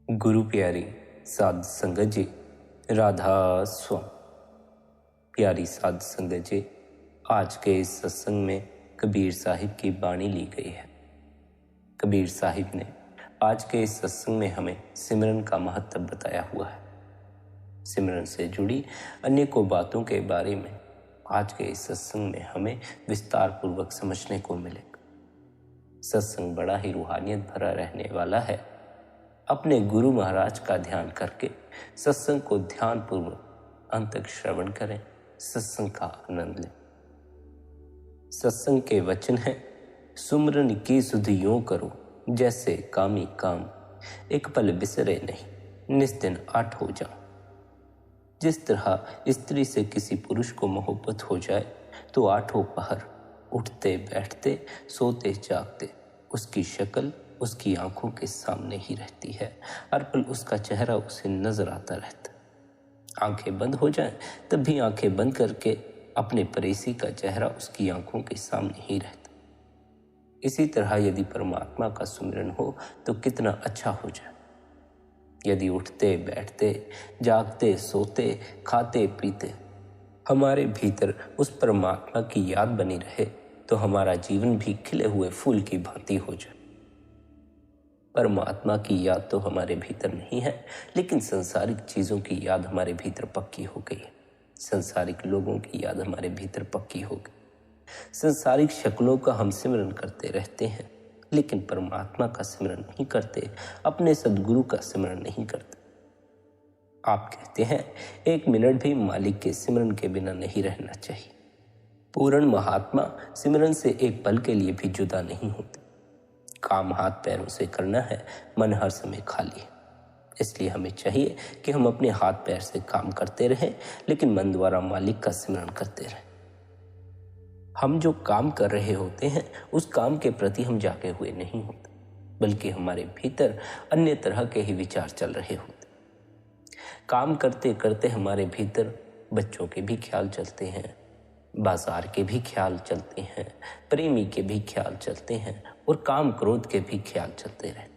गुरु प्यारी साध संगत जी, राधा स्वामी। प्यारी साध संगत जी, आज के इस सत्संग में कबीर साहिब की वाणी ली गई है। कबीर साहिब ने आज के इस सत्संग में हमें सिमरन का महत्व बताया हुआ है। सिमरन से जुड़ी अनेकों बातों के बारे में आज के इस सत्संग में हमें विस्तार पूर्वक समझने को मिलेगा। सत्संग बड़ा ही रूहानियत भरा रहने वाला है। अपने गुरु महाराज का ध्यान करके सत्संग को ध्यान पूर्वक अंत तक श्रवण करें, सत्संग का आनंद लें। सत्संग के वचन है, सुमरन की सुध यूं करो जैसे कामी काम, एक पल बिसरे नहीं निस दिन आठ हो जाओ। जिस तरह स्त्री से किसी पुरुष को मोहब्बत हो जाए तो आठों पहर उठते बैठते सोते जागते उसकी शक्ल उसकी आंखों के सामने ही रहती है। हर पल उसका चेहरा उसे नजर आता रहता। आंखें बंद हो जाएं तब भी आंखें बंद करके अपने पड़ोसी का चेहरा उसकी आंखों के सामने ही रहता। इसी तरह यदि परमात्मा का सुमिरन हो तो कितना अच्छा हो जाए। यदि उठते बैठते जागते सोते खाते पीते हमारे भीतर उस परमात्मा की याद बनी रहे तो हमारा जीवन भी खिले हुए फूल की भांति हो जाए। परमात्मा की याद तो हमारे भीतर नहीं है, लेकिन संसारिक चीजों की याद हमारे भीतर पक्की हो गई है। संसारिक लोगों की याद हमारे भीतर पक्की हो गई। संसारिक शक्लों का हम सिमरन करते रहते हैं, लेकिन परमात्मा का सिमरन नहीं करते, अपने सद्गुरु का सिमरन नहीं करते। आप कहते हैं एक मिनट भी मालिक के सिमरन के बिना नहीं रहना चाहिए। पूर्ण महात्मा सिमरन से एक पल के लिए भी जुदा नहीं होते। काम हाथ पैरों से करना है, मन हर समय खाली है। इसलिए हमें चाहिए कि हम अपने हाथ पैर से काम करते रहें, लेकिन मन द्वारा मालिक का सिमरन करते रहें। हम जो काम कर रहे होते हैं उस काम के प्रति हम जागे हुए नहीं होते, बल्कि हमारे भीतर अन्य तरह के ही विचार चल रहे होते। काम करते करते हमारे भीतर बच्चों के भी ख्याल चलते हैं, बाजार के भी ख्याल चलते हैं, प्रेमी के भी ख्याल चलते हैं और काम क्रोध के भी ख्याल चलते रहते।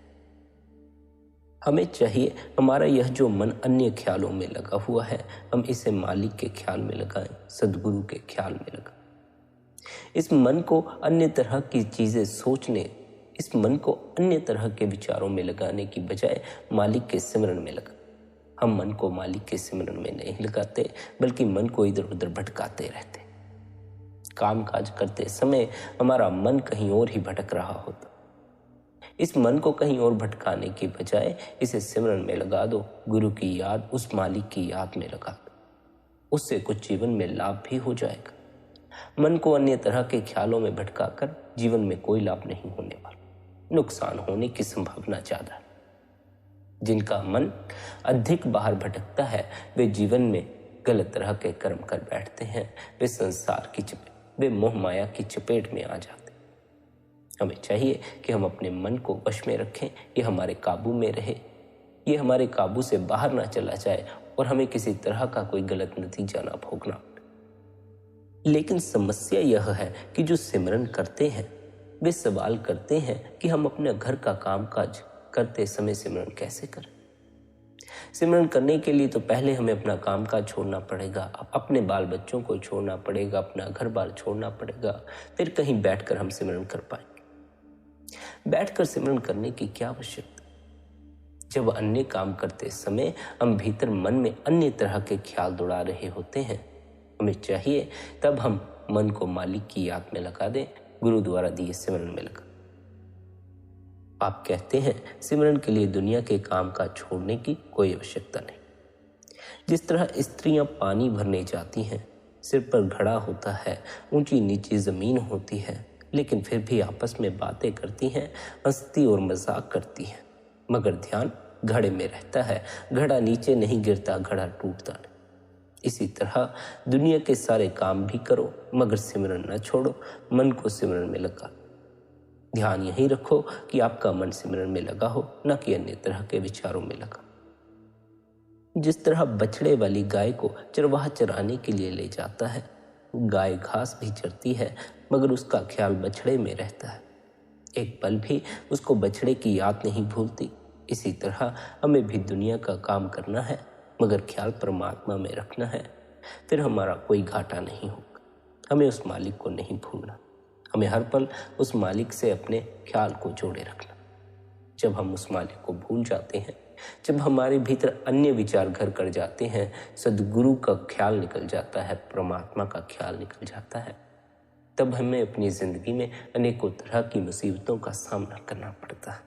हमें चाहिए हमारा यह जो मन अन्य ख्यालों में लगा हुआ है, हम इसे मालिक के ख्याल में लगाएं, सद्गुरु के ख्याल में लगाएं। इस मन को अन्य तरह की चीजें सोचने, इस मन को अन्य तरह के विचारों में लगाने की बजाय मालिक के सिमरन में लगाएं। हम मन को मालिक के सिमरन में नहीं लगाते, बल्कि मन को इधर उधर भटकाते रहते। काम काज करते समय हमारा मन कहीं और ही भटक रहा होता। इस मन को कहीं और भटकाने की बजाय इसे सिमरन में लगा दो, गुरु की याद, उस मालिक की याद में लगा दो। उससे कुछ जीवन में लाभ भी हो जाएगा। मन को अन्य तरह के ख्यालों में भटकाकर जीवन में कोई लाभ नहीं होने वाला, नुकसान होने की संभावना ज्यादा है। जिनका मन अधिक बाहर भटकता है वे जीवन में गलत तरह के कर्म कर बैठते हैं। वे संसार की चपेट, वे मोह माया की चपेट में आ जाते। हमें चाहिए कि हम अपने मन को वश में रखें, ये हमारे काबू में रहे, ये हमारे काबू से बाहर ना चला जाए और हमें किसी तरह का कोई गलत नतीजा ना भोगना पड़े। लेकिन समस्या यह है कि जो सिमरन करते हैं वे सवाल करते हैं कि हम अपने घर का कामकाज करते समय सिमरन कैसे करें। सिमरन करने के लिए तो पहले हमें अपना कामकाज छोड़ना पड़ेगा, अपने बाल बच्चों को छोड़ना पड़ेगा, अपना घर बार छोड़ना पड़ेगा, फिर कहीं बैठकर हम सिमरन कर पाएंगे। बैठकर सिमरन करने की क्या आवश्यकता? जब अन्य काम करते समय हम भीतर मन में अन्य तरह के ख्याल दौड़ा रहे होते हैं, हमें चाहिए तब हम मन को मालिक की याद में लगा दें, गुरु द्वारा दिए सिमरन में लगा। आप कहते हैं सिमरन के लिए दुनिया के काम का छोड़ने की कोई आवश्यकता नहीं। जिस तरह स्त्रियां पानी भरने जाती हैं, सिर पर घड़ा होता है, ऊंची नीची जमीन होती है, लेकिन फिर भी आपस में बातें करती हैं, हंसती और मजाक करती हैं, मगर ध्यान घड़े में रहता है। घड़ा नीचे नहीं गिरता, घड़ा टूटता नहीं। इसी तरह दुनिया के सारे काम भी करो, मगर सिमरन न छोड़ो, मन को सिमरन में लगा। ध्यान यही रखो कि आपका मन सिमरन में लगा हो, न कि अन्य तरह के विचारों में लगा। जिस तरह बछड़े वाली गाय को चरवाहा चराने के लिए ले जाता है, गाय घास भी चरती है, मगर उसका ख्याल बछड़े में रहता है। एक पल भी उसको बछड़े की याद नहीं भूलती। इसी तरह हमें भी दुनिया का काम करना है, मगर ख्याल परमात्मा में रखना है। फिर हमारा कोई घाटा नहीं होगा। हमें उस मालिक को नहीं भूलना। हमें हर पल उस मालिक से अपने ख्याल को जोड़े रखना। जब हम उस मालिक को भूल जाते हैं, जब हमारे भीतर अन्य विचार घर कर जाते हैं, सद्गुरु का ख्याल निकल जाता है, परमात्मा का ख्याल निकल जाता है, तब हमें अपनी जिंदगी में अनेकों तरह की मुसीबतों का सामना करना पड़ता है।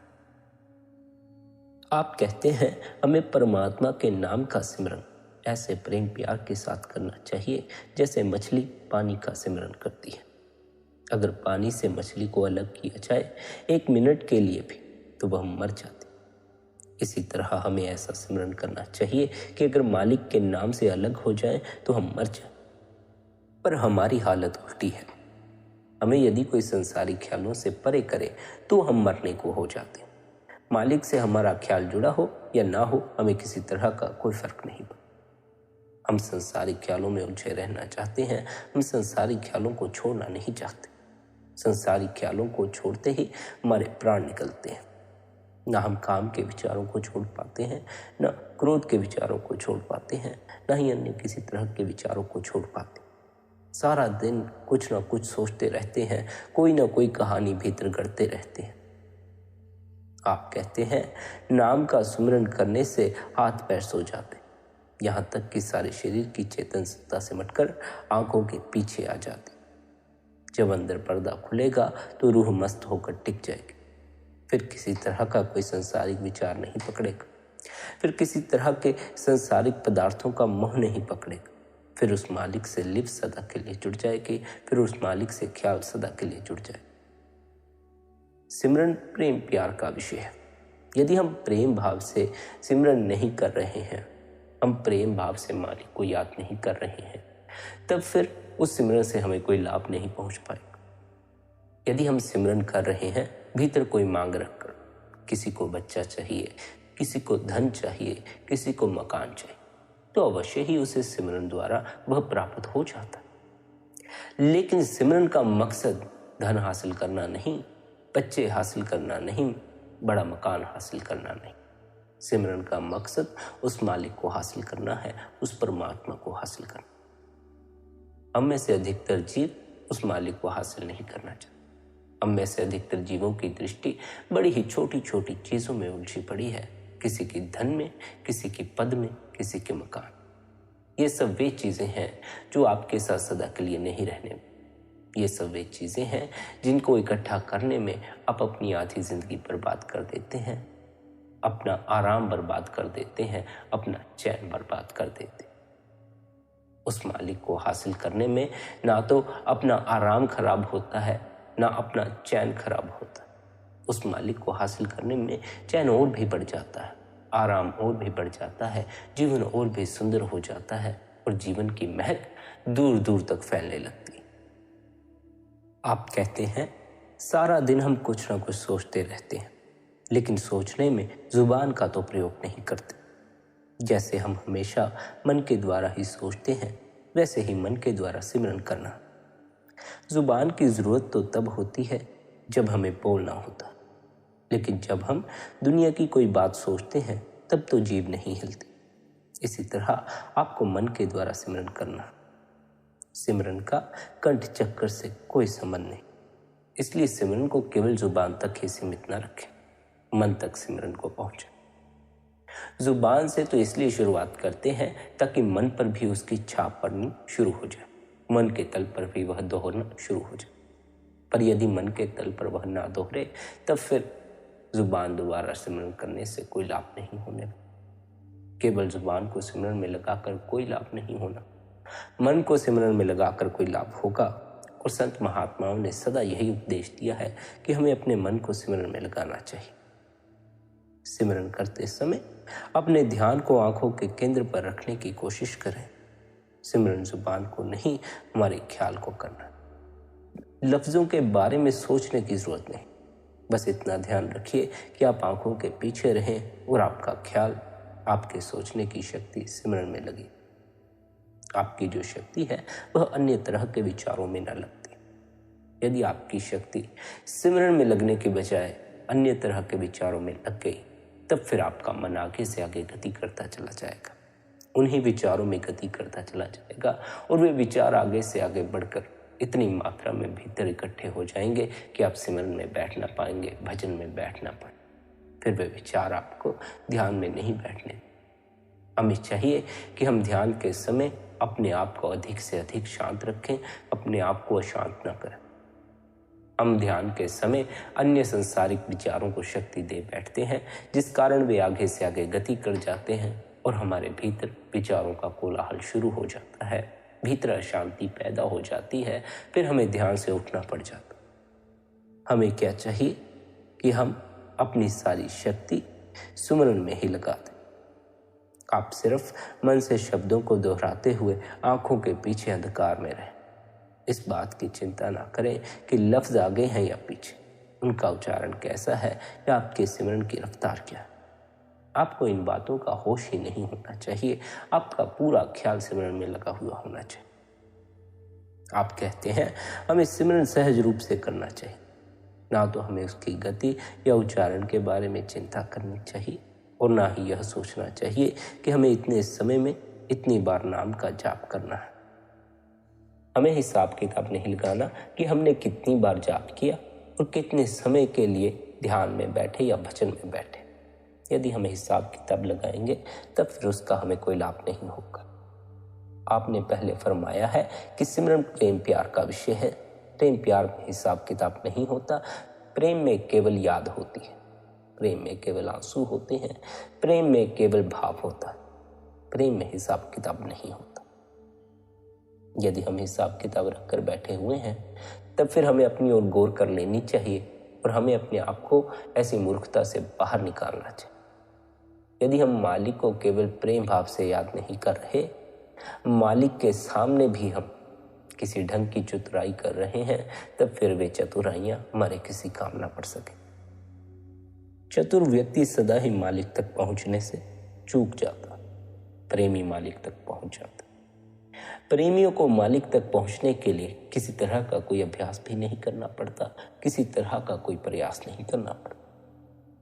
आप कहते हैं हमें परमात्मा के नाम का सिमरन ऐसे प्रेम प्यार के साथ करना चाहिए जैसे मछली पानी का सिमरन करती है। अगर पानी से मछली को अलग किया जाए 1 मिनट के लिए भी तो वह मर जाती। इसी तरह हमें ऐसा सिमरन करना चाहिए कि अगर मालिक के नाम से अलग हो जाए तो हम मर जाएं। पर हमारी हालत उल्टी है। हमें यदि कोई संसारिक ख्यालों से परे करे तो हम मरने को हो जाते हैं। मालिक से हमारा ख्याल जुड़ा हो या ना हो, हमें किसी तरह का कोई फर्क नहीं पड़ता। हम संसारिक ख्यालों में उलझे रहना चाहते हैं। हम संसारिक ख्यालों को छोड़ना नहीं चाहते। संसारिक ख्यालों को छोड़ते ही हमारे प्राण निकलते हैं। ना हम काम के विचारों को छोड़ पाते हैं, ना क्रोध के विचारों को छोड़ पाते हैं, ना ही अन्य किसी तरह के विचारों को छोड़ पाते। सारा दिन कुछ ना कुछ सोचते रहते हैं, कोई ना कोई कहानी भीतर गढ़ते रहते हैं। आप कहते हैं नाम का सुमिरन करने से हाथ पैर सो जाते, यहाँ तक कि सारे शरीर की चेतन सत्ता सिमटकर आंखों के पीछे आ जाती। जब अंदर पर्दा खुलेगा तो रूह मस्त होकर टिक जाएगी। फिर किसी तरह का कोई संसारिक विचार नहीं पकड़ेगा। फिर किसी तरह के संसारिक पदार्थों का मोह नहीं पकड़ेगा। फिर उस मालिक से लिप्त सदा के लिए जुड़ जाएगी। फिर उस मालिक से ख्याल सदा के लिए जुड़ जाए। सिमरन प्रेम प्यार का विषय है। यदि हम प्रेम भाव से सिमरन नहीं कर रहे हैं, हम प्रेम भाव से मालिक को याद नहीं कर रहे हैं, तब फिर उस सिमरन से हमें कोई लाभ नहीं पहुंच पाएगा। यदि हम सिमरन कर रहे हैं भीतर कोई मांग रखकर, किसी को बच्चा चाहिए, किसी को धन चाहिए, किसी को मकान चाहिए, तो अवश्य ही उसे सिमरन द्वारा वह प्राप्त हो जाता है। लेकिन सिमरन का मकसद धन हासिल करना नहीं, बच्चे हासिल करना नहीं, बड़ा मकान हासिल करना नहीं। सिमरन का मकसद उस मालिक को हासिल करना है, उस परमात्मा को हासिल करना। हम में से अधिकतर जीव उस मालिक को हासिल नहीं करना चाहते। हम में से अधिकतर जीवों की दृष्टि बड़ी ही छोटी छोटी चीजों में उलझी पड़ी है। किसी की धन में, किसी की पद में, किसी के मकान। ये सब वे चीजें हैं जो आपके साथ सदा के लिए नहीं रहने। ये सब वे चीजें हैं जिनको इकट्ठा करने में आप अपनी आधी जिंदगी बर्बाद कर देते हैं, अपना आराम बर्बाद कर देते हैं, अपना चैन बर्बाद कर देते हैं। उस मालिक को हासिल करने में ना तो अपना आराम खराब होता है, ना अपना चैन खराब होता है। उस मालिक को हासिल करने में चैन और भी बढ़ जाता है, आराम और भी बढ़ जाता है, जीवन और भी सुंदर हो जाता है और जीवन की महक दूर दूर तक फैलने लगती है। आप कहते हैं सारा दिन हम कुछ ना कुछ सोचते रहते हैं, लेकिन सोचने में जुबान का तो प्रयोग नहीं करते। जैसे हम हमेशा मन के द्वारा ही सोचते हैं, वैसे ही मन के द्वारा सिमरन करना। जुबान की जरूरत तो तब होती है जब हमें बोलना होता, लेकिन जब हम दुनिया की कोई बात सोचते हैं तब तो जीभ नहीं हिलती। इसी तरह आपको मन के द्वारा सिमरन करना। सिमरन का कंठ चक्कर से कोई संबंध नहीं, इसलिए सिमरन को केवल जुबान तक ही सीमित न रखें, मन तक सिमरन को पहुंचे। जुबान से तो इसलिए शुरुआत करते हैं ताकि मन पर भी उसकी छाप पड़नी शुरू हो जाए, मन के तल पर भी वह दोहरना शुरू हो जाए। पर यदि मन के तल पर वह ना दोहरे तब फिर जुबान दोबारा सिमरन करने से कोई लाभ नहीं होने। केवल जुबान को सिमरन में लगाकर कोई लाभ नहीं होना, मन को सिमरन में लगाकर कोई लाभ होगा। और संत महात्माओं ने सदा यही उपदेश दिया है कि हमें अपने मन को सिमरन में लगाना चाहिए। सिमरन करते समय अपने ध्यान को आंखों के केंद्र पर रखने की कोशिश करें। सिमरन जुबान को नहीं, हमारे ख्याल को करना। लफ्जों के बारे में सोचने की जरूरत नहीं, बस इतना ध्यान रखिए कि आप आंखों के पीछे रहें और आपका ख्याल, आपके सोचने की शक्ति सिमरन में लगी। आपकी जो शक्ति है वह अन्य तरह के विचारों में न लगती। यदि आपकी शक्ति सिमरन में लगने के बजाय अन्य तरह के विचारों में लग गई तब फिर आपका मन आगे से आगे गति करता चला जाएगा, उन्हीं विचारों में गति करता चला जाएगा और वे विचार आगे से आगे बढ़कर इतनी मात्रा में भीतर इकट्ठे हो जाएंगे कि आप सिमरन में बैठ ना पाएंगे, भजन में बैठ ना पाएंगे। फिर वे विचार आपको ध्यान में नहीं बैठने दें। हमें चाहिए कि हम ध्यान के समय अपने आप को अधिक से अधिक शांत रखें, अपने आप को अशांत ना करें। हम ध्यान के समय अन्य संसारिक विचारों को शक्ति दे बैठते हैं, जिस कारण वे आगे से आगे गति कर जाते हैं और हमारे भीतर विचारों का कोलाहल शुरू हो जाता है, भीतर अशांति पैदा हो जाती है। फिर हमें ध्यान से उठना पड़ जाता। हमें क्या चाहिए कि हम अपनी सारी शक्ति सुमरन में ही लगा दें। आप सिर्फ मन से शब्दों को दोहराते हुए आंखों के पीछे अंधकार में रहें। इस बात की चिंता ना करें कि लफ्ज आगे हैं या पीछे, उनका उच्चारण कैसा है या आपके सिमरन की रफ्तार क्या है। आपको इन बातों का होश ही नहीं होना चाहिए, आपका पूरा ख्याल सिमरन में लगा हुआ होना चाहिए। आप कहते हैं हमें सिमरन सहज रूप से करना चाहिए, ना तो हमें उसकी गति या उच्चारण के बारे में चिंता करनी चाहिए और ना ही यह सोचना चाहिए कि हमें इतने समय में इतनी बार नाम का जाप करना है। हमें हिसाब किताब नहीं लगाना कि हमने कितनी बार जाप किया और कितने समय के लिए ध्यान में बैठे या भजन में बैठे। यदि हमें हिसाब किताब लगाएंगे तब फिर उसका हमें कोई लाभ नहीं होगा। आपने पहले फरमाया है कि सिमरन प्रेम प्यार का विषय है। प्रेम प्यार में हिसाब किताब नहीं होता, प्रेम में केवल याद होती है, प्रेम में केवल आंसू होते हैं, प्रेम में केवल भाव होता है, प्रेम में हिसाब किताब नहीं होता। यदि हम हिसाब किताब रखकर बैठे हुए हैं तब फिर हमें अपनी ओर गौर कर लेनी चाहिए और हमें अपने आप को ऐसी मूर्खता से बाहर निकालना चाहिए। यदि हम मालिक को केवल प्रेम भाव से याद नहीं कर रहे, मालिक के सामने भी हम किसी ढंग की चतुराई कर रहे हैं, तब फिर वे चतुराइयां हमारे किसी काम ना पड़ सके। चतुर व्यक्ति सदा ही मालिक तक पहुंचने से चूक जाता, प्रेमी मालिक तक पहुंच जाता। प्रेमियों को मालिक तक पहुंचने के लिए किसी तरह का कोई अभ्यास भी नहीं करना पड़ता, किसी तरह का कोई प्रयास नहीं करना पड़ता।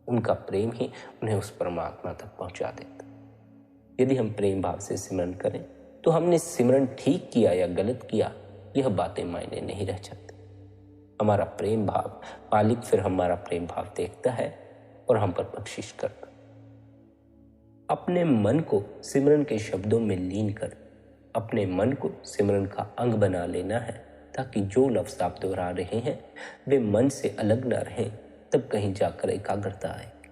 उनका प्रेम ही उन्हें उस परमात्मा तक पहुंचा देता। यदि हम प्रेम भाव से सिमरन करें तो हमने सिमरन ठीक किया या गलत किया, यह बातें मायने नहीं रह जाती। हमारा प्रेम भाव मालिक फिर हमारा प्रेम भाव देखता है और हम पर बख्शिश करता। अपने मन को सिमरन के शब्दों में लीन कर अपने मन को सिमरन का अंग बना लेना है, ताकि जो लफ्ज आप दोहरा रहे हैं वे मन से अलग ना रहें, तब कहीं जाकर एकाग्रता आएगी।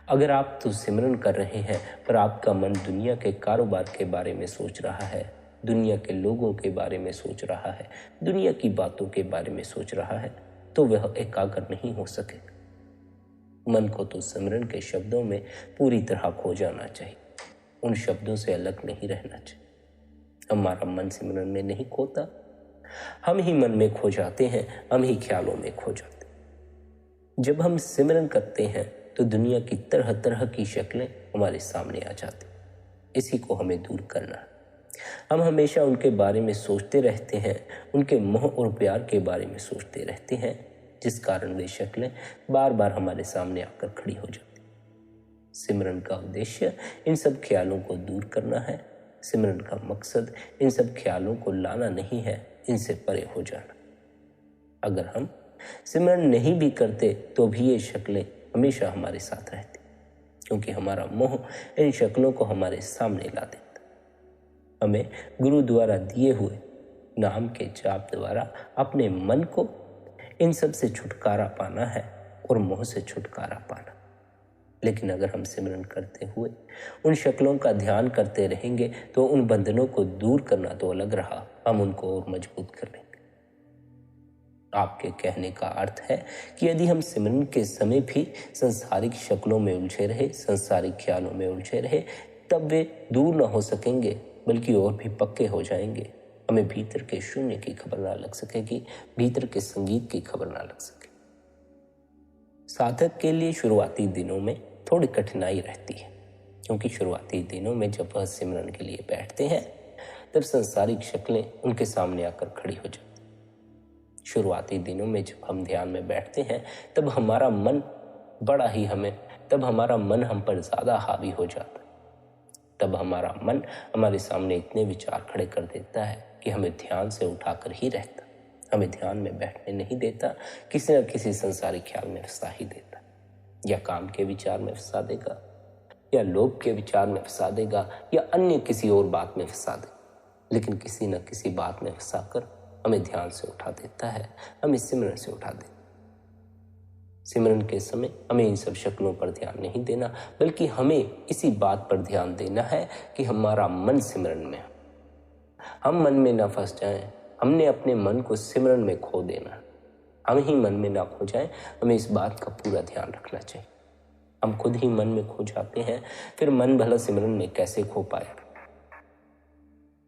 अगर आप तो सिमरन कर रहे हैं पर आपका मन दुनिया के कारोबार के बारे में सोच रहा है, दुनिया के लोगों के बारे में सोच रहा है, दुनिया की बातों के बारे में सोच रहा है, तो वह एकाग्र नहीं हो सकेगा। मन को तो सिमरन के शब्दों में पूरी तरह खो जाना चाहिए, उन शब्दों से अलग नहीं रहना चाहिए। हमारा मन सिमरन में नहीं खोता, हम ही मन में खो जाते हैं, हम ही ख्यालों में खो जाते हैं। जब हम सिमरन करते हैं तो दुनिया की तरह तरह की शक्लें हमारे सामने आ जाती, इसी को हमें दूर करना है। हम हमेशा उनके बारे में सोचते रहते हैं, उनके मोह और प्यार के बारे में सोचते रहते हैं, जिस कारण वे शक्लें बार बार हमारे सामने आकर खड़ी हो जाती। सिमरन का उद्देश्य इन सब ख्यालों को दूर करना है। सिमरन का मकसद इन सब ख्यालों को लाना नहीं है, इनसे परे हो जाना। अगर हम सिमरन नहीं भी करते तो भी ये शक्लें हमेशा हमारे साथ रहती, क्योंकि हमारा मोह इन शक्लों को हमारे सामने ला देता। हमें गुरु द्वारा दिए हुए नाम के जाप द्वारा अपने मन को इन सब से छुटकारा पाना है और मोह से छुटकारा पाना। लेकिन अगर हम सिमरन करते हुए उन शक्लों का ध्यान करते रहेंगे तो उन बंधनों को दूर करना तो अलग रहा, हम उनको और मजबूत कर लेंगे। आपके कहने का अर्थ है कि यदि हम सिमरन के समय भी संसारिक शक्लों में उलझे रहे, संसारिक ख्यालों में उलझे रहे, तब वे दूर न हो सकेंगे बल्कि और भी पक्के हो जाएंगे। हमें भीतर के शून्य की खबर ना लग सकेगी, भीतर के संगीत की खबर ना लग सकेगी। साधक के लिए शुरुआती दिनों में थोड़ी कठिनाई रहती है, क्योंकि शुरुआती दिनों में जब वह सिमरन के लिए बैठते हैं तब संसारिक शक्लें उनके सामने आकर खड़ी हो जाती। शुरुआती दिनों में जब हम ध्यान में बैठते हैं तब हमारा मन बड़ा ही हमें तब हमारा मन हम पर ज़्यादा हावी हो जाता है। तब हमारा मन हमारे सामने इतने विचार खड़े कर देता है कि हमें ध्यान से उठाकर ही रहता, हमें ध्यान में बैठने नहीं देता, किसी न किसी संसारिक ख्याल में फंसा ही देता। या काम के विचार में फंसा देगा, या लोभ के विचार में फंसा देगा, या अन्य किसी और बात में फंसा देगा, लेकिन किसी न किसी बात में फंसाकर हमें ध्यान से उठा देता है, हमें सिमरन से उठा देता है। सिमरन के समय हमें इन सब शक्लों पर ध्यान नहीं देना, बल्कि हमें इसी बात पर ध्यान देना है कि हमारा मन सिमरन में है, हम मन में ना फंस जाएं। हमने अपने मन को सिमरन में खो देना, हम ही मन में ना खो जाएं। हमें इस बात का पूरा ध्यान रखना चाहिए। हम खुद ही मन में खो जाते हैं, फिर मन भला सिमरन में कैसे खो पाएगा।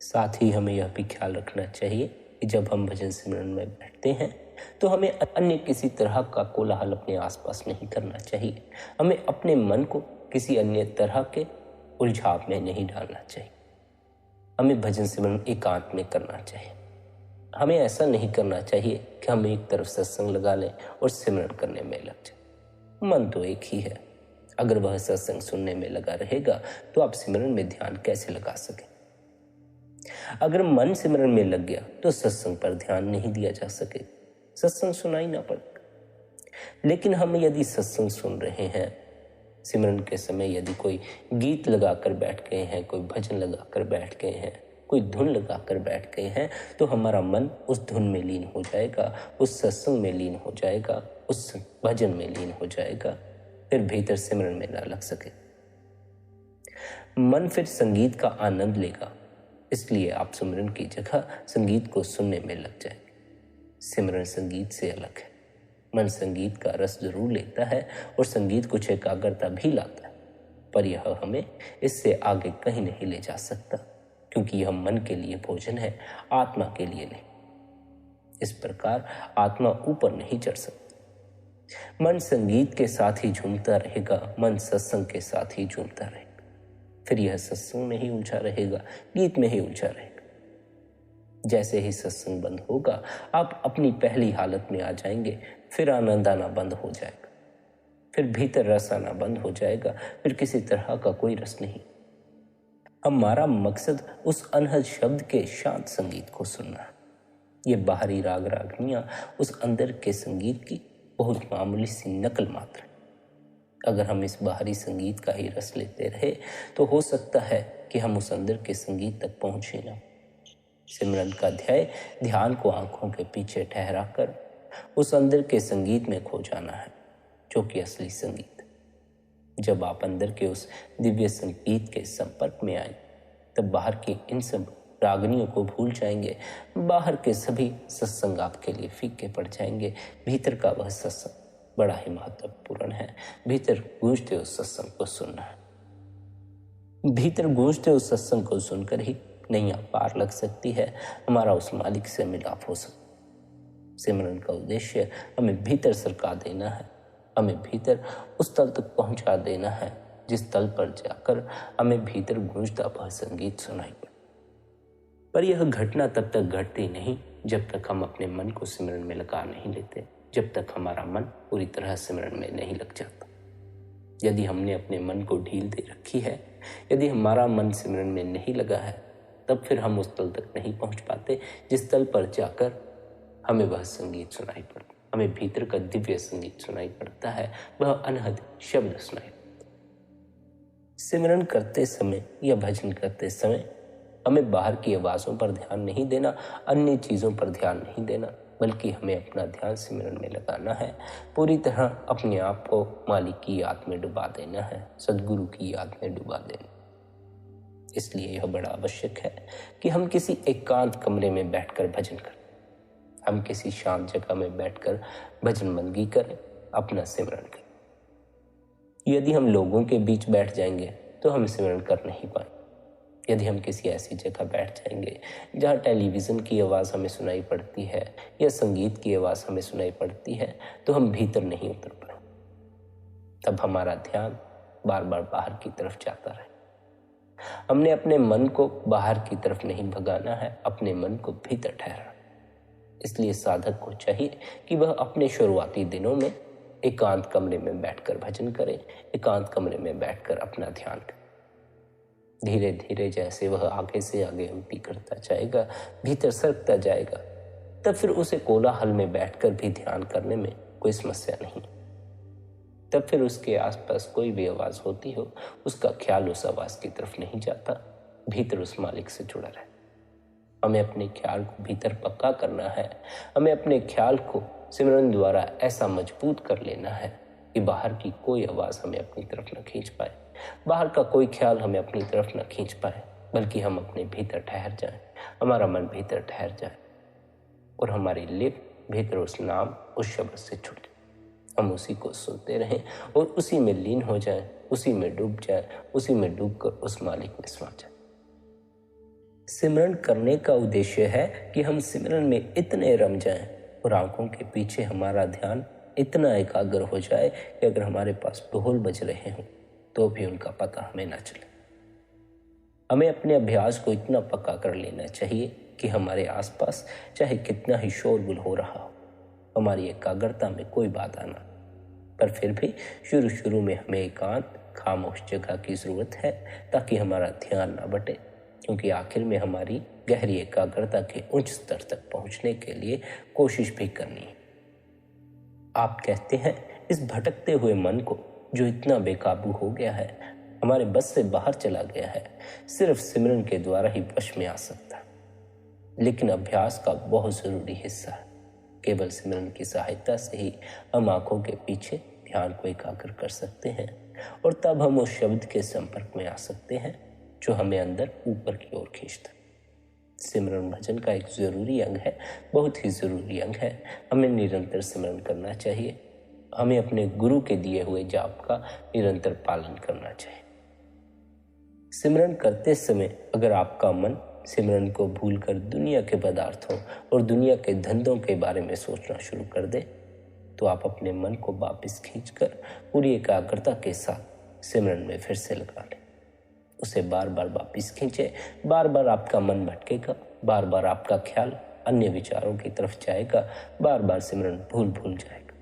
साथ ही हमें यह भी ख्याल रखना चाहिए कि जब हम भजन सिमरन में बैठते हैं तो हमें अन्य किसी तरह का कोलाहल अपने आसपास नहीं करना चाहिए। हमें अपने मन को किसी अन्य तरह के उलझाव में नहीं डालना चाहिए। हमें भजन सिमरन एकांत में करना चाहिए। हमें ऐसा नहीं करना चाहिए कि हम एक तरफ सत्संग लगा लें और सिमरन करने में लग जाए। मन तो एक ही है, अगर वह सत्संग सुनने में लगा रहेगा तो आप सिमरन में ध्यान कैसे लगा सकें। अगर मन सिमरन में लग गया तो सत्संग पर ध्यान नहीं दिया जा सके, सत्संग सुनाई ना पड़ेगा। लेकिन हम यदि सत्संग सुन रहे हैं, सिमरन के समय यदि कोई गीत लगाकर बैठ गए हैं, कोई भजन लगाकर बैठ गए हैं, कोई धुन लगाकर बैठ गए हैं, तो हमारा मन उस धुन में लीन हो जाएगा, उस सत्संग में लीन हो जाएगा, उस भजन में लीन हो जाएगा, फिर भीतर सिमरन में ना लग सके। मन फिर संगीत का आनंद लेगा, इसलिए आप सिमरन की जगह संगीत को सुनने में लग जाएंगे। सिमरन संगीत से अलग है। मन संगीत का रस जरूर लेता है और संगीत कुछ एकाग्रता भी लाता है, पर यह हमें इससे आगे कहीं नहीं ले जा सकता, क्योंकि यह मन के लिए भोजन है, आत्मा के लिए नहीं। इस प्रकार आत्मा ऊपर नहीं चढ़ सकती। मन संगीत के साथ ही झूमता रहेगा, मन सत्संग के साथ ही झूमता रहेगा, फिर यह सत्संग में ही उलझा रहेगा, गीत में ही उलझा रहेगा। जैसे ही सत्संग बंद होगा आप अपनी पहली हालत में आ जाएंगे, फिर आनंद आना बंद हो जाएगा, फिर भीतर रस आना बंद हो जाएगा, फिर किसी तरह का कोई रस नहीं। हमारा मकसद उस अनहद शब्द के शांत संगीत को सुनना है। ये बाहरी राग रागनियां उस अंदर के संगीत की बहुत मामूली सी नकल मात्र है। अगर हम इस बाहरी संगीत का ही रस लेते रहे तो हो सकता है कि हम उस अंदर के संगीत तक पहुंचे ना। सिमरन का ध्यान को आंखों के पीछे ठहरा कर उस अंदर के संगीत में खो जाना है, जो कि असली संगीत। जब आप अंदर के उस दिव्य संगीत के संपर्क में आए, तब बाहर की इन सब रागनियों को भूल जाएंगे, बाहर के सभी सत्संग आपके लिए फीके पड़ जाएंगे। भीतर का वह सत्संग बड़ा ही महत्वपूर्ण है। भीतर गूंजते उस सत्संग को सुनना है। भीतर गूंजते उस सत्संग को सुनकर ही नैया पार लग सकती है, हमारा उस मालिक से मिलाप हो सकता। सिमरन का उद्देश्य हमें भीतर सरका देना है, हमें भीतर उस तल तक पहुंचा देना है जिस तल पर जाकर हमें भीतर गूंजता वह संगीत सुनाई पड़े। पर यह घटना तब तक घटती नहीं जब तक हम अपने मन को सिमरन में लगा नहीं लेते, जब तक हमारा मन पूरी तरह सिमरन में नहीं लग जाता। यदि हमने अपने मन को ढील दे रखी है, यदि हमारा मन सिमरन में नहीं लगा है, तब फिर हम उस तल तक नहीं पहुंच पाते जिस तल पर जाकर हमें वह संगीत सुनाई पड़ता, हमें भीतर का दिव्य संगीत सुनाई पड़ता है, वह अनहद शब्द सुनाई पड़ता। सिमरन करते समय या भजन करते समय हमें बाहर की आवाज़ों पर ध्यान नहीं देना, अन्य चीज़ों पर ध्यान नहीं देना, बल्कि हमें अपना ध्यान सिमरन में लगाना है। पूरी तरह अपने आप को मालिक की याद में डुबा देना है, सदगुरु की याद में डुबा देना। इसलिए यह बड़ा आवश्यक है कि हम किसी एकांत कमरे में बैठकर भजन करें, हम किसी शांत जगह में बैठकर भजन बंदगी करें, अपना सिमरन करें। यदि हम लोगों के बीच बैठ जाएंगे तो हम सिमरन कर नहीं पाएंगे। यदि हम किसी ऐसी जगह बैठ जाएंगे जहाँ टेलीविज़न की आवाज़ हमें सुनाई पड़ती है या संगीत की आवाज़ हमें सुनाई पड़ती है, तो हम भीतर नहीं उतर पाए। तब हमारा ध्यान बार बार बाहर की तरफ जाता रहे। हमने अपने मन को बाहर की तरफ नहीं भगाना है, अपने मन को भीतर ठहराना। इसलिए साधक को चाहिए कि वह अपने शुरुआती दिनों में एकांत कमरे में बैठकर भजन करें, एकांत कमरे में बैठकर अपना ध्यान करें। धीरे धीरे जैसे वह आगे से आगे उन्नति करता जाएगा, भीतर सरकता जाएगा, तब फिर उसे कोलाहल में बैठकर भी ध्यान करने में कोई समस्या नहीं। तब फिर उसके आसपास कोई भी आवाज होती हो, उसका ख्याल उस आवाज की तरफ नहीं जाता, भीतर उस मालिक से जुड़ा रहे। हमें अपने ख्याल को भीतर पक्का करना है। हमें अपने ख्याल को सिमरन द्वारा ऐसा मजबूत कर लेना है कि बाहर की कोई आवाज हमें अपनी तरफ न खींच पाए, बाहर का कोई ख्याल हमें अपनी तरफ न खींच पाए, बल्कि हम अपने भीतर ठहर जाएं, हमारा मन भीतर ठहर जाए और हमारी लिप भीतर उस नाम, उस शब्द से जुड़े। हम उसी को सुनते रहें और उसी में लीन हो जाएं, उसी में डूब जाएं, उसी में डूबकर उस मालिक में समा जाएं। सिमरन करने का उद्देश्य है कि हम सिमरन में इतने रम जाएं और आंखों के पीछे हमारा ध्यान इतना एकाग्र हो जाए कि अगर हमारे पास ढोल बज रहे हों तो भी उनका पता हमें ना चले। हमें अपने अभ्यास को इतना पक्का कर लेना चाहिए कि हमारे आसपास चाहे कितना ही शोरगुल हो रहा हो, हमारी एकाग्रता में कोई बाधा ना। पर फिर भी शुरू शुरू में हमें एकांत खामोश जगह की जरूरत है ताकि हमारा ध्यान ना बटे, क्योंकि आखिर में हमारी गहरी एकाग्रता के उच्च स्तर तक पहुंचने के लिए कोशिश भी करनी है। आप कहते हैं इस भटकते हुए मन को जो इतना बेकाबू हो गया है, हमारे बस से बाहर चला गया है, सिर्फ सिमरन के द्वारा ही वश में आ सकता। लेकिन अभ्यास का बहुत जरूरी हिस्सा है। केवल सिमरन की सहायता से ही हम आंखों के पीछे ध्यान को एकाग्र कर सकते हैं और तब हम उस शब्द के संपर्क में आ सकते हैं जो हमें अंदर ऊपर की ओर खींचता। सिमरन भजन का एक जरूरी अंग है, बहुत ही जरूरी अंग है। हमें निरंतर सिमरन करना चाहिए। हमें अपने गुरु के दिए हुए जाप का निरंतर पालन करना चाहिए। सिमरन करते समय अगर आपका मन सिमरन को भूलकर दुनिया के पदार्थों और दुनिया के धंधों के बारे में सोचना शुरू कर दे, तो आप अपने मन को वापस खींचकर पूरी एकाग्रता के साथ सिमरन में फिर से लगा लें। उसे बार बार वापस खींचे, बार बार आपका मन भटकेगा, बार बार आपका ख्याल अन्य विचारों की तरफ जाएगा, बार बार सिमरन भूल जाएगा।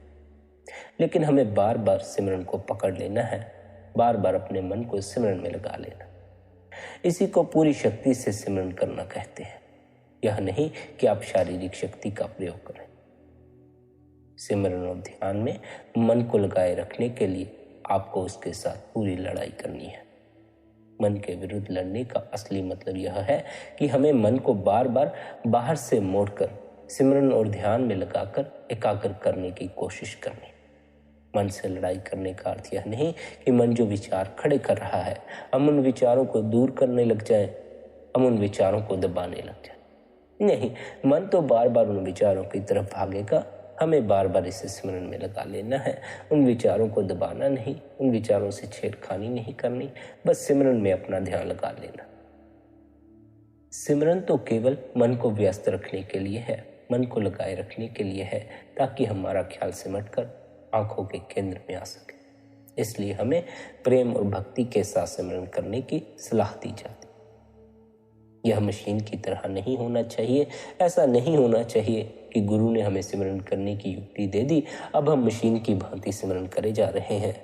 लेकिन हमें बार बार सिमरन को पकड़ लेना है, बार बार अपने मन को सिमरन में लगा लेना। इसी को पूरी शक्ति से सिमरन करना कहते हैं। यह नहीं कि आप शारीरिक शक्ति का प्रयोग करें। सिमरन और ध्यान में मन को लगाए रखने के लिए आपको उसके साथ पूरी लड़ाई करनी है। मन के विरुद्ध लड़ने का असली मतलब यह है कि हमें मन को बार बार बाहर से मोड़कर सिमरन और ध्यान में लगाकर एकाग्र करने की कोशिश करनी। मन से लड़ाई करने का अर्थ यह नहीं कि मन जो विचार खड़े कर रहा है हम उन विचारों को दूर करने लग जाएं, हम उन विचारों को दबाने लग जाएं। नहीं, मन तो बार बार उन विचारों की तरफ भागेगा। हमें बार बार इसे स्मरण में लगा लेना है। उन विचारों को दबाना नहीं, उन विचारों से छेड़खानी नहीं करनी, बस सिमरन में अपना ध्यान लगा लेना। सिमरन तो केवल मन को व्यस्त रखने के लिए है, मन को लगाए रखने के लिए है, ताकि हमारा ख्याल सिमटकर आंखों के केंद्र में आ सके। इसलिए हमें प्रेम और भक्ति के साथ सिमरन करने की सलाह दी जाती। यह मशीन की तरह नहीं होना चाहिए। ऐसा नहीं होना चाहिए कि गुरु ने हमें सिमरन करने की युक्ति दे दी, अब हम मशीन की भांति सिमरन करे जा रहे हैं।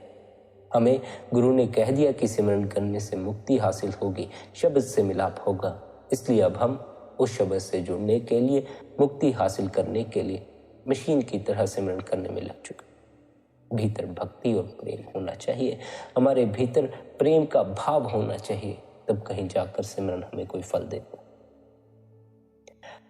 हमें गुरु ने कह दिया कि सिमरन करने से मुक्ति हासिल होगी, शब्द से मिलाप होगा, इसलिए अब हम उस शब्द से जुड़ने के लिए, मुक्ति हासिल करने के लिए मशीन की तरह सिमरन करने में लग चुके। भीतर भक्ति और प्रेम होना चाहिए, हमारे भीतर प्रेम का भाव होना चाहिए, तब कहीं जाकर सिमरन हमें कोई फल देगा।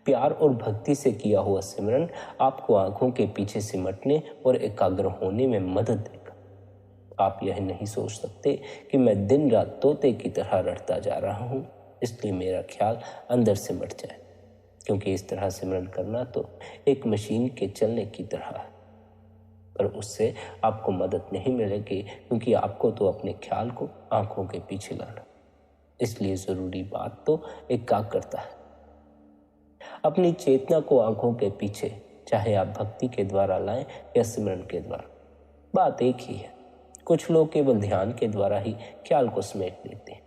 प्यार और भक्ति से किया हुआ सिमरन आपको आंखों के पीछे सिमटने और एकाग्र होने में मदद देगा। आप यह नहीं सोच सकते कि मैं दिन रात तोते की तरह रटता जा रहा हूं, इसलिए मेरा ख्याल अंदर सिमट जाए, क्योंकि इस तरह सिमरन करना तो एक मशीन के चलने की तरह है। पर उससे आपको मदद नहीं मिलेगी, क्योंकि आपको तो अपने ख्याल को आंखों के पीछे लाना। इसलिए जरूरी बात तो एकाग्रता है। अपनी चेतना को आंखों के पीछे, चाहे आप भक्ति के द्वारा लाएं या सिमरन के द्वारा, बात एक ही है। कुछ लोग केवल ध्यान के द्वारा ही ख्याल को समेट लेते हैं।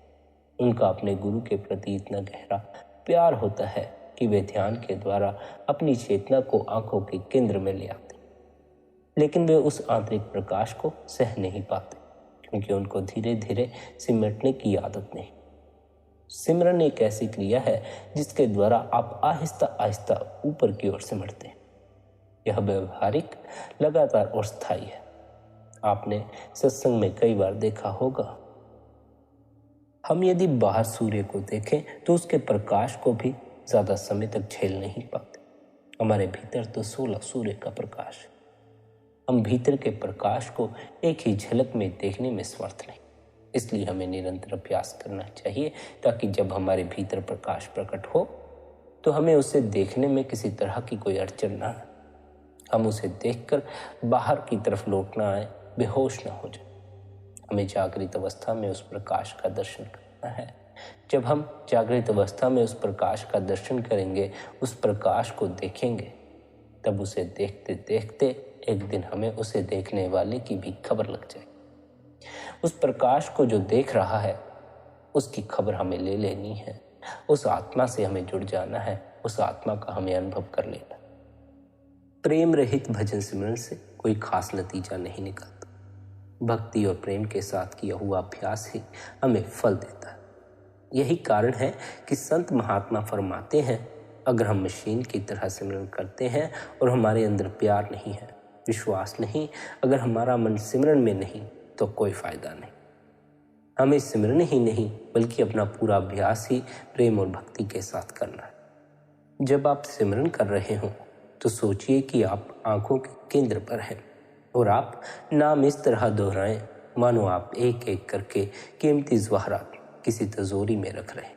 उनका अपने गुरु के प्रति इतना गहरा प्यार होता है कि वे ध्यान के द्वारा अपनी चेतना को आंखों के केंद्र में ले आते। लेकिन वे उस आंतरिक प्रकाश को सह नहीं पाते, क्योंकि उनको धीरे धीरे सिमटने की आदत नहीं। सिमरन एक ऐसी क्रिया है जिसके द्वारा आप आहिस्ता आहिस्ता ऊपर की ओर सिमटते हैं। यह व्यवहारिक, लगातार और स्थायी है। आपने सत्संग में कई बार देखा होगा, हम यदि बाहर सूर्य को देखें तो उसके प्रकाश को भी ज्यादा समय तक झेल नहीं पाते। हमारे भीतर तो 16 सूर्य का प्रकाश है। हम भीतर के प्रकाश को एक ही झलक में देखने में समर्थ नहीं। इसलिए हमें निरंतर अभ्यास करना चाहिए, ताकि जब हमारे भीतर प्रकाश प्रकट हो तो हमें उसे देखने में किसी तरह की कोई अड़चन ना आए। हम उसे देखकर बाहर की तरफ लौट ना आए, बेहोश ना हो जाए। हमें जागृत अवस्था में उस प्रकाश का दर्शन करना है। जब हम जागृत अवस्था में उस प्रकाश का दर्शन करेंगे, उस प्रकाश को देखेंगे, तब उसे देखते देखते एक दिन हमें उसे देखने वाले की भी खबर लग जाएगी। उस प्रकाश को जो देख रहा है उसकी खबर हमें ले लेनी है। उस आत्मा से हमें जुड़ जाना है, उस आत्मा का हमें अनुभव कर लेना। प्रेम रहित भजन सिमरन से कोई खास नतीजा नहीं निकलता। भक्ति और प्रेम के साथ किया हुआ अभ्यास ही हमें फल देता है। यही कारण है कि संत महात्मा फरमाते हैं, अगर हम मशीन की तरह सिमरन करते हैं और हमारे अंदर प्यार नहीं है, विश्वास नहीं, अगर हमारा मन सिमरन में नहीं, तो कोई फायदा नहीं। हमें सिमरन ही नहीं बल्कि अपना पूरा अभ्यास ही प्रेम और भक्ति के साथ करना है। जब आप सिमरन कर रहे हो तो सोचिए कि आप आंखों के केंद्र पर हैं और आप नाम इस तरह दोहराएं मानो आप एक एक करके कीमती जवाहरात किसी तिजोरी में रख रहे हैं।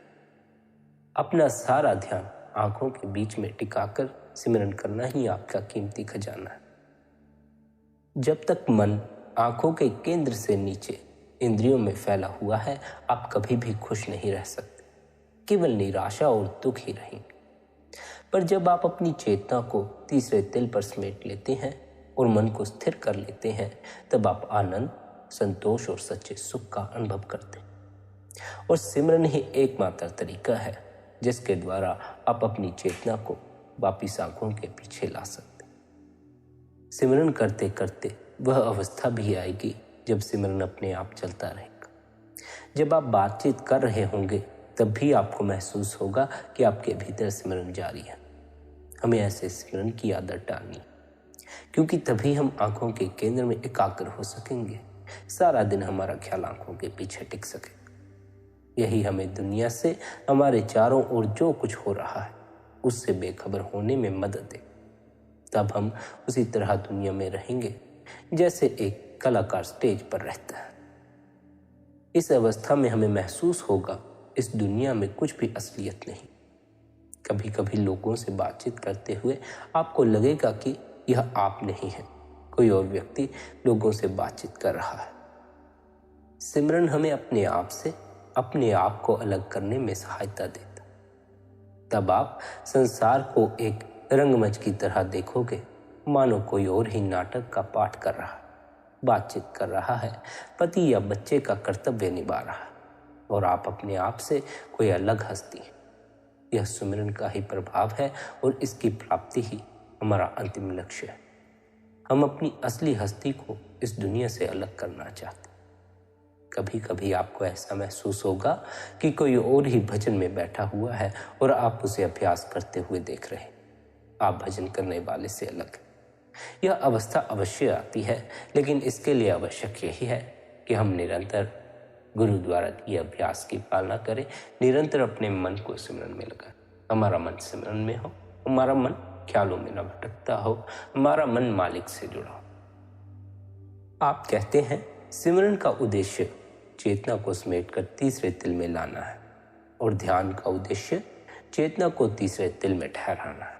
अपना सारा ध्यान आंखों के बीच में टिकाकर सिमरन करना ही आपका कीमती खजाना है। जब तक मन आंखों के केंद्र से नीचे इंद्रियों में फैला हुआ है, आप कभी भी खुश नहीं रह सकते, केवल निराशा और दुख ही रहेंगे। पर जब आप अपनी चेतना को तीसरे तिल पर समेट लेते हैं और मन को स्थिर कर लेते हैं, तब आप आनंद, संतोष और सच्चे सुख का अनुभव करते हैं। और सिमरन ही एकमात्र तरीका है जिसके द्वारा आप अपनी चेतना को वापिस आंखों के पीछे ला सकते हैं। सिमरन करते करते वह अवस्था भी आएगी जब सिमरन अपने आप चलता रहेगा। जब आप बातचीत कर रहे होंगे तब भी आपको महसूस होगा कि आपके भीतर सिमरन जारी है। हमें ऐसे सिमरन की आदत डालनी है, क्योंकि तभी हम आंखों के केंद्र में एकाग्र हो सकेंगे। सारा दिन हमारा ख्याल आंखों के पीछे टिक सकेगा। यही हमें दुनिया से, हमारे चारों ओर जो कुछ हो रहा है उससे बेखबर होने में मदद दे। तब हम उसी तरह दुनिया में रहेंगे जैसे एक कलाकार स्टेज पर रहता है। इस अवस्था में हमें महसूस होगा इस दुनिया में कुछ भी असलियत नहीं। कभी कभी लोगों से बातचीत करते हुए आपको लगेगा कि यह आप नहीं है, कोई और व्यक्ति लोगों से बातचीत कर रहा है। सिमरन हमें अपने आप से, अपने आप को अलग करने में सहायता देता। तब आप संसार को एक रंगमंच की तरह देखोगे, मानो कोई और ही नाटक का पाठ कर रहा है, बातचीत कर रहा है, पति या बच्चे का कर्तव्य निभा रहा है, और आप अपने आप से कोई अलग हस्ती है। यह सिमरन का ही प्रभाव है और इसकी प्राप्ति ही हमारा अंतिम लक्ष्य है। हम अपनी असली हस्ती को इस दुनिया से अलग करना चाहते हैं। कभी कभी आपको ऐसा महसूस होगा कि कोई और ही भजन में बैठा हुआ है और आप उसे अभ्यास करते हुए देख रहे हैं। आप भजन करने वाले से अलग हैं। यह अवस्था अवश्य आती है, लेकिन इसके लिए आवश्यक यही है कि हम निरंतर गुरु द्वारा दिए अभ्यास की पालना करें, निरंतर अपने मन को सिमरन में लगाएं। हमारा मन सिमरन में हो, हमारा मन ख्यालों में न भटकता हो, हमारा मन मालिक से जुड़ा हो। आप कहते हैं सिमरन का उद्देश्य चेतना को समेटकर तीसरे तिल में लाना है और ध्यान का उद्देश्य चेतना को तीसरे तिल में ठहराना है,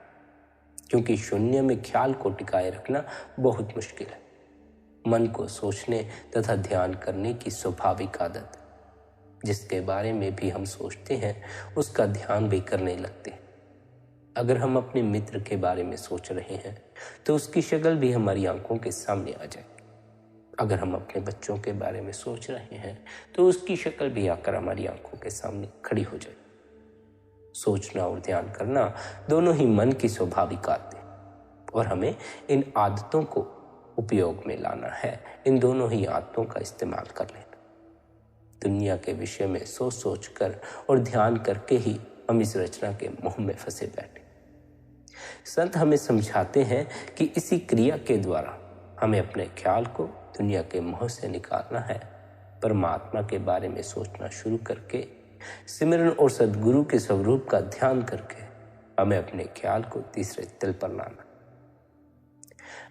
क्योंकि शून्य में ख्याल को टिकाए रखना बहुत मुश्किल है। मन को सोचने तथा ध्यान करने की स्वाभाविक आदत, जिसके बारे में भी हम सोचते हैं उसका ध्यान भी करने लगते हैं। अगर हम अपने मित्र के बारे में सोच रहे हैं तो उसकी शक्ल भी हमारी आंखों के सामने आ जाएगी। अगर हम अपने बच्चों के बारे में सोच रहे हैं तो उसकी शक्ल भी आकर हमारी आंखों के सामने खड़ी हो जाएगी। सोचना और ध्यान करना दोनों ही मन की स्वाभाविक आदतें, और हमें इन आदतों को उपयोग में लाना है, इन दोनों ही आदतों का इस्तेमाल कर लेना। दुनिया के विषय में सोच सोच कर और ध्यान करके ही हम इस रचना के मोह में फंसे बैठे। संत हमें समझाते हैं कि इसी क्रिया के द्वारा हमें अपने ख्याल को दुनिया के मोह से निकालना है। परमात्मा के बारे में सोचना शुरू करके, सिमरन और सद्गुरु के स्वरूप का ध्यान करके हमें अपने ख्याल को तीसरे तिल पर लाना।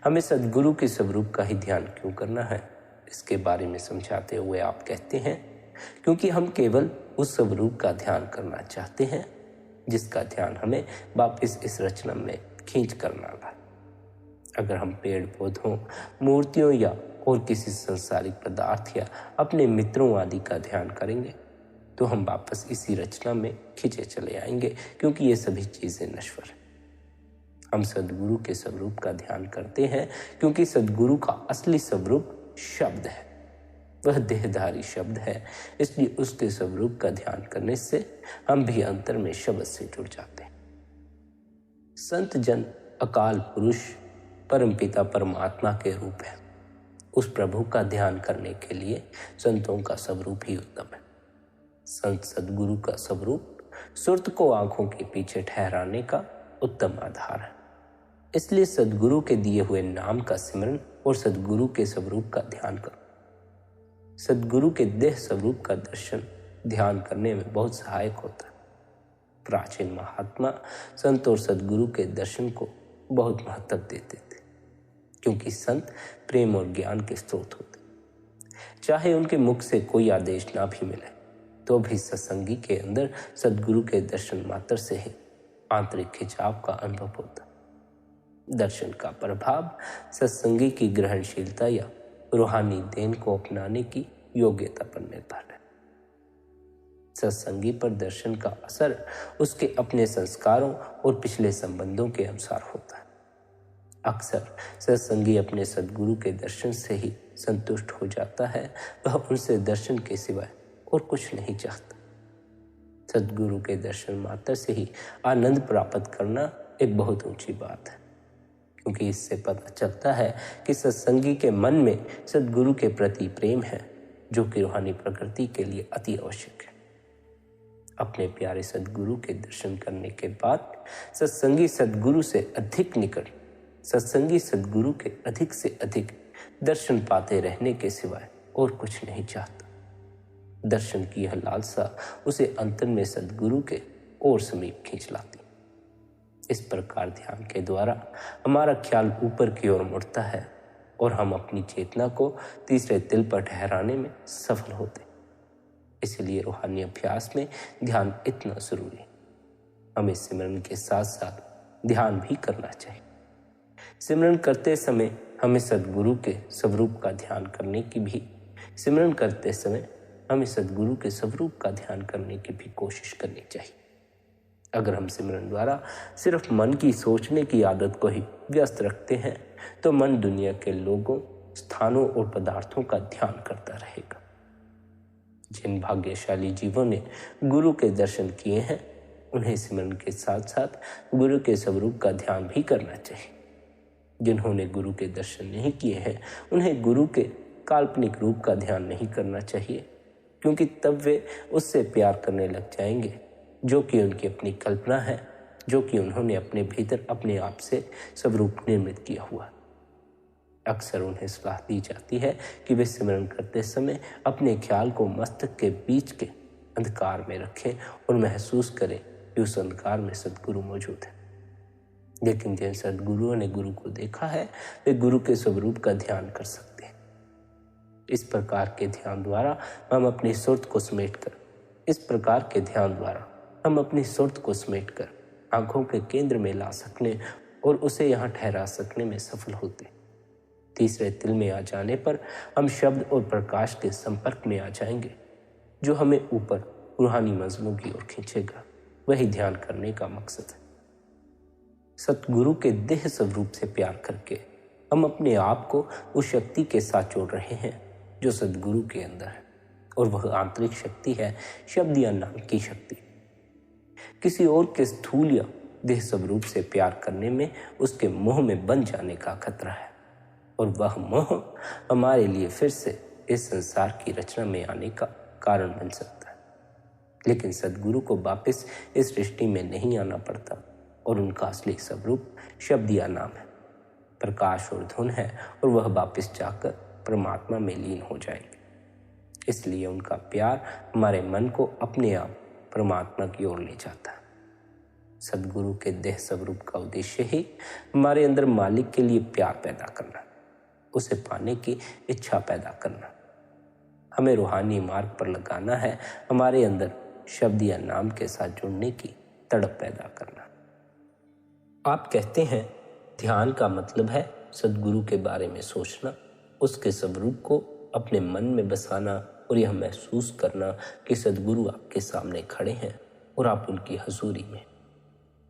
हमें सद्गुरु के स्वरूप का ही ध्यान क्यों करना है, इसके बारे में समझाते हुए आप कहते हैं, क्योंकि हम केवल उस स्वरूप का ध्यान करना चाहते हैं जिसका ध्यान हमें वापस इस रचना में खींच कर लाना है। अगर हम पेड़ पौधों, मूर्तियों या और किसी सांसारिक पदार्थ या अपने मित्रों आदि का ध्यान करेंगे तो हम वापस इसी रचना में खींचे चले आएंगे, क्योंकि ये सभी चीजें नश्वर हैं। हम सद्गुरु के स्वरूप का ध्यान करते हैं क्योंकि सद्गुरु का असली स्वरूप शब्द है, वह देहधारी शब्द है। इसलिए उसके स्वरूप का ध्यान करने से हम भी अंतर में शब्द से जुड़ जाते हैं। संत जन अकाल पुरुष परमपिता परमात्मा के रूप है। उस प्रभु का ध्यान करने के लिए संतों का स्वरूप ही उत्तम है। संत सद्गुरु का स्वरूप सुरत को आंखों के पीछे ठहराने का उत्तम आधार है। इसलिए सद्गुरु के दिए हुए नाम का सिमरन और सद्गुरु के स्वरूप का ध्यान करो। सद्गुरु के देह स्वरूप का दर्शन ध्यान करने में बहुत सहायक होता है। प्राचीन महात्मा संत और सद्गुरु के दर्शन को बहुत महत्व देते थे, क्योंकि संत प्रेम और ज्ञान के स्रोत होते। चाहे उनके मुख से कोई आदेश ना भी मिले तो भी सत्संगी के अंदर सद्गुरु के दर्शन मात्र से ही आंतरिक खिंचाव का अनुभव होता। दर्शन का प्रभाव सत्संगी की ग्रहणशीलता या रूहानी देन को अपनाने की योग्यता पर निर्भर है। सत्संगी पर दर्शन का असर उसके अपने संस्कारों और पिछले संबंधों के अनुसार होता है। अक्सर सत्संगी अपने सद्गुरु के दर्शन से ही संतुष्ट हो जाता है, वह उनसे दर्शन के सिवाय और कुछ नहीं चाहता। सद्गुरु के दर्शन मात्र से ही आनंद प्राप्त करना एक बहुत ऊंची बात है, क्योंकि इससे पता चलता है कि सत्संगी के मन में सद्गुरु के प्रति प्रेम है, जो कि रूहानी प्रकृति के लिए अति आवश्यक है। अपने प्यारे सद्गुरु के दर्शन करने के बाद सत्संगी सद्गुरु से अधिक निकट, सत्संगी सद्गुरु के अधिक से अधिक दर्शन पाते रहने के सिवाय और कुछ नहीं चाहता। दर्शन की यह लालसा उसे अंतर में सद्गुरु के और समीप खींच लाती। इस प्रकार ध्यान के द्वारा हमारा ख्याल ऊपर की ओर मुड़ता है और हम अपनी चेतना को तीसरे तिल पर ठहराने में सफल होते। इसलिए रूहानी अभ्यास में ध्यान इतना जरूरी है। हमें सिमरन के साथ साथ ध्यान भी करना चाहिए। सिमरन करते समय हमें सद्गुरु के स्वरूप का ध्यान करने की भी कोशिश करनी चाहिए। अगर हम सिमरन द्वारा सिर्फ मन की सोचने की आदत को ही व्यस्त रखते हैं तो मन दुनिया के लोगों, स्थानों और पदार्थों का ध्यान करता रहेगा। जिन भाग्यशाली जीवों ने गुरु के दर्शन किए हैं, उन्हें सिमरन के साथ साथ गुरु के स्वरूप का ध्यान भी करना चाहिए। जिन्होंने गुरु के दर्शन नहीं किए हैं, उन्हें गुरु के काल्पनिक रूप का ध्यान नहीं करना चाहिए, क्योंकि तब वे उससे प्यार करने लग जाएंगे जो कि उनकी अपनी कल्पना है, जो कि उन्होंने अपने भीतर अपने आप से स्वरूप निर्मित किया हुआ। अक्सर उन्हें सलाह दी जाती है कि वे सिमरन करते समय अपने ख्याल को मस्तक के बीच के अंधकार में रखें और महसूस करें कि उस अंधकार में सद्गुरु मौजूद है। लेकिन जिन सद्गुरुओं ने गुरु को देखा है, वे गुरु के स्वरूप का ध्यान कर सकते हैं। इस प्रकार के ध्यान द्वारा हम अपनी सुरत को समेटकर आंखों के केंद्र में ला सकने और उसे यहाँ ठहरा सकने में सफल होते। तीसरे तिल में आ जाने पर हम शब्द और प्रकाश के संपर्क में आ जाएंगे, जो हमें ऊपर रूहानी मंजिलों की ओर खींचेगा। वही ध्यान करने का मकसद है। सतगुरु के देह स्वरूप से प्यार करके हम अपने आप को उस शक्ति के साथ जोड़ रहे हैं जो सद्गुरु के अंदर है, और वह आंतरिक शक्ति है शब्द या नाम की शक्ति। किसी और के स्थूल या देह स्वरूप से प्यार करने में उसके मोह में बन जाने का खतरा है। और वह मोह हमारे लिए फिर से इस संसार की रचना में आने का कारण बन सकता है। लेकिन सद्गुरु को वापस इस सृष्टि में नहीं आना पड़ता और उनका असली स्वरूप शब्द या नाम है, प्रकाश और धुन है, और वह वापस जाकर परमात्मा में लीन हो जाएंगे। इसलिए उनका प्यार हमारे मन को अपने आप परमात्मा की ओर ले जाता है। सद्गुरु के देह स्वरूप का उद्देश्य ही हमारे अंदर मालिक के लिए प्यार पैदा करना, उसे पाने की इच्छा पैदा करना, हमें रूहानी मार्ग पर लगाना है, हमारे अंदर शब्द या नाम के साथ जुड़ने की तड़प पैदा करना। आप कहते हैं ध्यान का मतलब है सद्गुरु के बारे में सोचना, उसके स्वरूप को अपने मन में बसाना और यह महसूस करना कि सद्गुरु आपके सामने खड़े हैं और आप उनकी हजूरी में।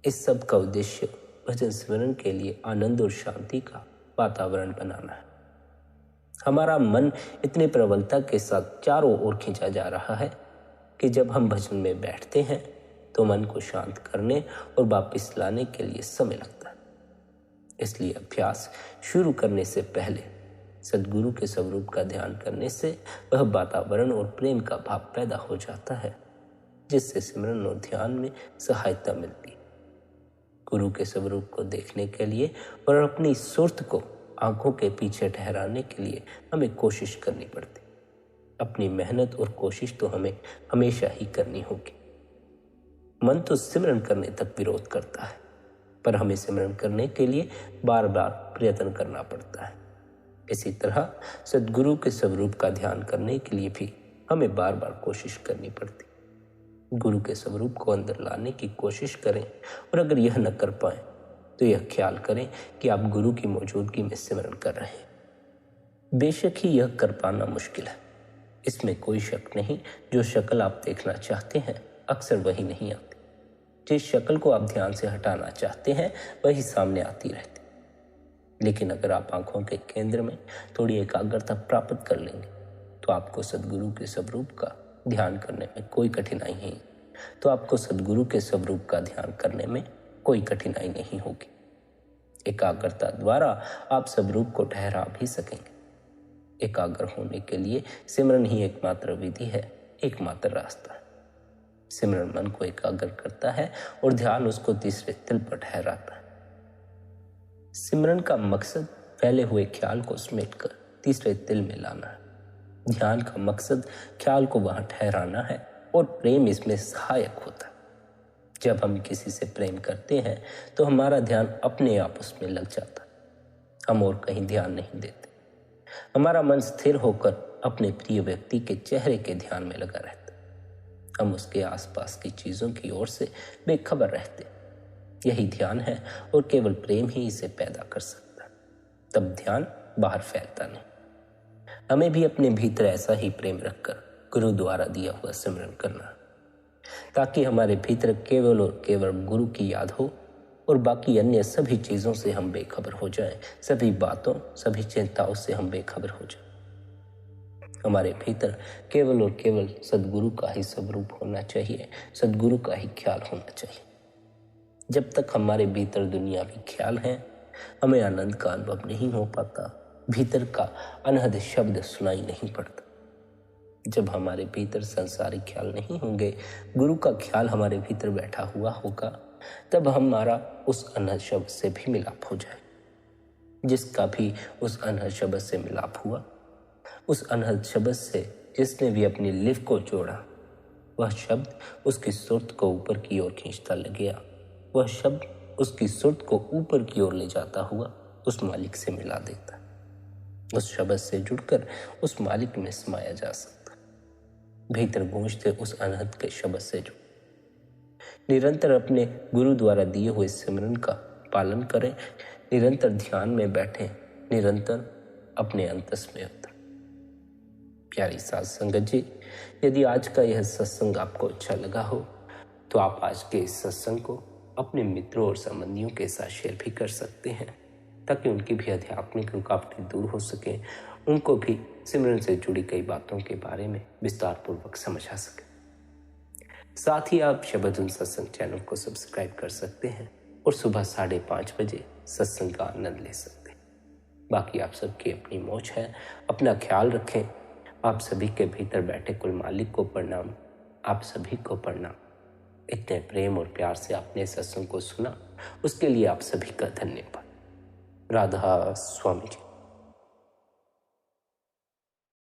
इस सब का उद्देश्य भजन स्मरण के लिए आनंद और शांति का वातावरण बनाना है। हमारा मन इतने प्रबलता के साथ चारों ओर खींचा जा रहा है कि जब हम भजन में बैठते हैं तो मन को शांत करने और वापस लाने के लिए समय लगता है। इसलिए अभ्यास शुरू करने से पहले सद्गुरु के स्वरूप का ध्यान करने से वह वातावरण और प्रेम का भाव पैदा हो जाता है, जिससे सिमरन और ध्यान में सहायता मिलती है। गुरु के स्वरूप को देखने के लिए और अपनी सुर्त को आंखों के पीछे ठहराने के लिए हमें कोशिश करनी पड़ती। अपनी मेहनत और कोशिश तो हमें हमेशा ही करनी होगी। मन तो सिमरन करने तक विरोध करता है, पर हमें सिमरन करने के लिए बार बार प्रयत्न करना पड़ता है। इसी तरह सद्गुरु के स्वरूप का ध्यान करने के लिए भी हमें बार बार कोशिश करनी पड़ती। गुरु के स्वरूप को अंदर लाने की कोशिश करें, और अगर यह न कर पाए तो यह ख्याल करें कि आप गुरु की मौजूदगी में सिमरन कर रहे हैं। बेशक ही यह कर पाना मुश्किल है, इसमें कोई शक नहीं। जो शक्ल आप देखना चाहते हैं अक्सर वही नहीं आती। जिस शक्ल को आप ध्यान से हटाना चाहते हैं वही सामने आती रहती। लेकिन अगर आप आंखों के केंद्र में थोड़ी एकाग्रता प्राप्त कर लेंगे तो आपको सद्गुरु के स्वरूप का ध्यान करने में कोई कठिनाई नहीं होगी। एकाग्रता द्वारा आप स्वरूप को ठहरा भी सकेंगे। एकाग्र होने के लिए सिमरन ही एकमात्र विधि है, एकमात्र रास्ता है। सिमरन मन को एकाग्र करता है और ध्यान उसको तीसरे तिल पर ठहराता है। सिमरन का मकसद फैले हुए ख्याल को समेटकर तीसरे तिल में लाना है। ध्यान का मकसद ख्याल को वहां ठहराना है और प्रेम इसमें सहायक होता है। जब हम किसी से प्रेम करते हैं तो हमारा ध्यान अपने आप उसमें लग जाता है, हम और कहीं ध्यान नहीं देते। हमारा मन स्थिर होकर अपने प्रिय व्यक्ति के चेहरे के ध्यान में लगा रहता है। हम उसके आसपास की चीजों की ओर से बेखबर रहते। यही ध्यान है और केवल प्रेम ही इसे पैदा कर सकता है। तब ध्यान बाहर फैलता नहीं। हमें भी अपने भीतर ऐसा ही प्रेम रखकर गुरु द्वारा दिया हुआ सिमरन करना, ताकि हमारे भीतर केवल और केवल गुरु की याद हो और बाकी अन्य सभी चीजों से हम बेखबर हो जाएं, सभी बातों, सभी चिंताओं से हम बेखबर हो जाएं। हमारे भीतर केवल और केवल सद्गुरु का ही स्वरूप होना चाहिए, सद्गुरु का ही ख्याल होना चाहिए। जब तक हमारे भीतर दुनियावी ख्याल हैं, हमें आनंद का अनुभव नहीं हो पाता, भीतर का अनहद शब्द सुनाई नहीं पड़ता। जब हमारे भीतर संसारिक ख्याल नहीं होंगे, गुरु का ख्याल हमारे भीतर बैठा हुआ होगा, तब हमारा उस अनहद शब्द से भी मिलाप हो जाए। जिसका भी उस अनहद शब्द से मिलाप हुआ, उस अनहद शब्द से जिसने भी अपनी लिव को जोड़ा, वह शब्द उसकी सुर्त को ऊपर की ओर खींचता लग गया। वह शब्द उसकी सुर्त को ऊपर की ओर ले जाता हुआ उस मालिक से मिला देता। उस शब्द से जुड़कर उस मालिक में समाया जा सकता। भीतर गूंजते उस अनहद के शब्द से जुड़। निरंतर अपने गुरु द्वारा दिए हुए सिमरन का पालन करें, निरंतर ध्यान में बैठें, निरंतर अपने अंतस में उतरें। प्यारी साध संगत जी, यदि आज का यह सत्संग आपको अच्छा लगा हो तो आप आज के इस सत्संग को अपने मित्रों और संबंधियों के साथ शेयर भी कर सकते हैं, ताकि उनकी भी आध्यात्मिक रुकावटें दूर हो सके, उनको भी सिमरन से जुड़ी कई बातों के बारे में विस्तार पूर्वक समझ आ सके। साथ ही आप शबद सत्संग चैनल को सब्सक्राइब कर सकते हैं और सुबह 5:30 बजे सत्संग का आनंद ले सकते हैं। बाकी आप सबकी अपनी मौज है। अपना ख्याल रखें। आप सभी के भीतर बैठे कुल मालिक को प्रणाम। आप सभी को प्रणाम। इतने प्रेम और प्यार से आपने सत्संग को सुना, उसके लिए आप सभी का धन्यवाद। राधा स्वामी जी।